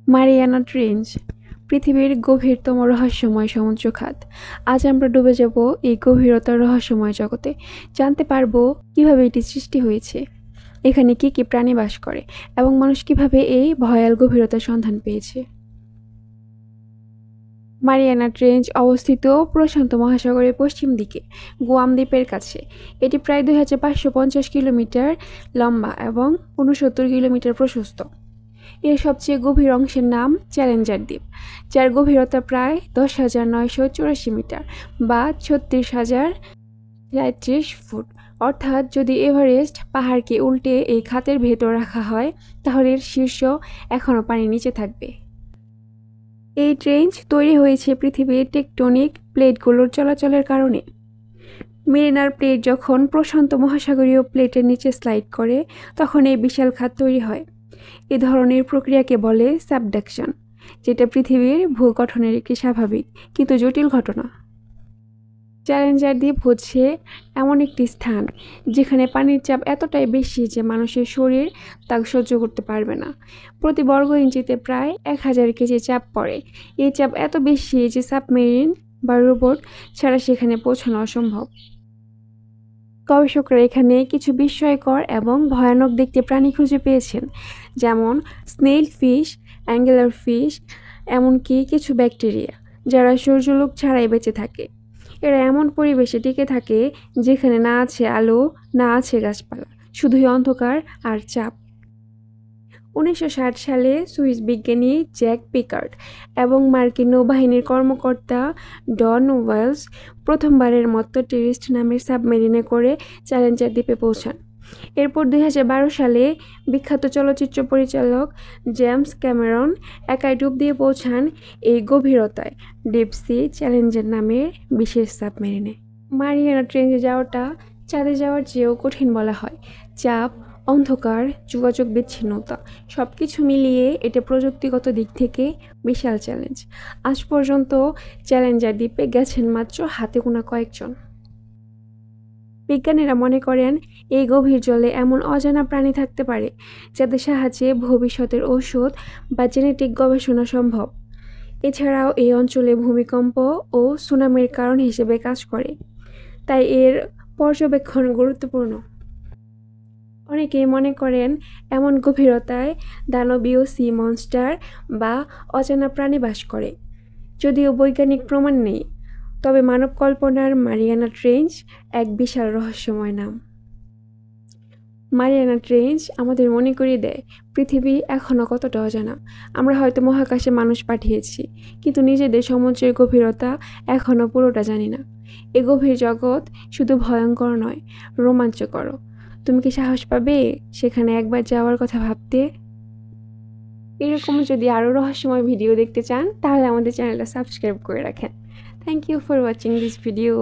Mariana trench পৃথিবীর গভীরতম রহস্যময় সমুদ্র খাত। আজ আমরা ডুবে যাব এই গভীরতার রহস্যময় জগতে। জানতে পারবো কিভাবে এটি সৃষ্টি হয়েছে, এখানে কি কি প্রাণী বাস করে এবং মানুষ কিভাবে এই ভয়াল গভীরতার সন্ধান পেয়েছে। মারিয়ানা ট্রেঞ্চ অবস্থিত প্রশান্ত মহাসাগরের পশ্চিম দিকে গুয়াম দ্বীপের কাছে। এটি প্রায় 2550 কিলোমিটার লম্বা এবং 69 কিলোমিটার প্রশস্ত। এর সবচেয়ে গভীর অংশের নাম চ্যালেঞ্জার দ্বীপ, যার গভীরতা প্রায় 10,984 মিটার বা 36,033 ফুট। অর্থাৎ যদি এভারেস্ট পাহাড়কে উল্টে এই খাতের ভেতর রাখা হয়, তাহলে এর শীর্ষ এখনও পানির নিচে থাকবে। এই ট্রেঞ্চ তৈরি হয়েছে পৃথিবীর টেকটনিক প্লেটগুলোর চলাচলের কারণে। মেরিনার প্লেট যখন প্রশান্ত মহাসাগরীয় প্লেটের নিচে স্লাইড করে, তখন এই বিশাল খাত তৈরি হয়। এ ধরনের প্রক্রিয়াকে বলে সাবডাকশন, যেটা পৃথিবীর ভূগঠনের একটি স্বাভাবিক কিন্তু জটিল ঘটনা। চ্যালেঞ্জার দ্বীপ হচ্ছে এমন একটি স্থান যেখানে পানির চাপ এতটাই বেশি যে মানুষের শরীর তা সহ্য করতে পারবে না। প্রতি বর্গ ইঞ্চিতে প্রায় 1000 কেজি চাপ পড়ে। এই চাপ এত বেশি যে সাবমেরিন বা রোবট ছাড়া সেখানে পৌঁছানো অসম্ভব। গবেষকরা এখানে কিছু বিস্ময়কর এবং ভয়ানক দেখতে প্রাণী খুঁজে পেয়েছেন, যেমন স্নেইল ফিশ, অ্যাঙ্গেলার ফিশ, এমনকি কিছু ব্যাকটেরিয়া যারা সূর্যালোক ছাড়াই বেঁচে থাকে। এরা এমন পরিবেশে টিকে থাকে যেখানে না আছে আলো, না আছে গাছপালা, শুধুই অন্ধকার আর চাপ। 1960 সালে সুইস বিজ্ঞানী জ্যাক পিকার্ড এবং মার্কিন নৌবাহিনীর কর্মকর্তা ডন ওয়েলস প্রথমবারের মতো টেরিস্ট নামের সাবমেরিনে করে চ্যালেঞ্জার দ্বীপে পৌঁছান। এরপর 2012 সালে বিখ্যাত চলচ্চিত্র পরিচালক জেমস ক্যামেরন একাই ডুব দিয়ে পৌঁছান এই গভীরতায় ডিপ সি চ্যালেঞ্জার নামের বিশেষ সাবমেরিনে। মারিয়ানা ট্রেঞ্চে যাওয়াটা চাঁদে যাওয়ার চেয়েও কঠিন বলা হয়। চাপ, অন্ধকার, যোগাযোগ বিচ্ছিন্নতা সবকিছু মিলিয়ে এটা প্রযুক্তিগত দিক থেকে বিশাল চ্যালেঞ্জ। আজ পর্যন্ত চ্যালেঞ্জার দ্বীপে গেছেন মাত্র হাতে গোনা কয়েকজন। বিজ্ঞানীরা মনে করেন এই গভীর জলে এমন অজানা প্রাণী থাকতে পারে যাদের সাহায্যে ভবিষ্যতের ঔষধ বা জেনেটিক গবেষণা সম্ভব। এছাড়াও এই অঞ্চলে ভূমিকম্প ও সুনামির কারণ হিসেবে কাজ করে, তাই এর পর্যবেক্ষণ গুরুত্বপূর্ণ। অনেকেই মনে করেন এমন গভীরতায় দানবীয় সি মনস্টার বা অজানা প্রাণী বাস করে। যদিও বৈজ্ঞানিক প্রমাণ নেই, তবে মানব কল্পনার মারিয়ানা ট্রেঞ্চ এক বিশাল রহস্যময় নাম। মারিয়ানা ট্রেঞ্চ আমাদের মনে করিয়ে দেয় পৃথিবী এখনও কতটা অজানা। আমরা হয়তো মহাকাশে মানুষ পাঠিয়েছি, কিন্তু নিজেদের সমুদ্রের গভীরতা এখনও পুরোটা জানি না। এ গভীর জগৎ শুধু ভয়ঙ্কর নয়, রোমাঞ্চকর। তুমি কি সাহস পাবে সেখানে একবার যাওয়ার কথা ভাবতে? এরকম যদি আরও রহস্যময় ভিডিও দেখতে চান, তাহলে আমাদের চ্যানেলটা সাবস্ক্রাইব করে রাখেন। Thank you for watching this video.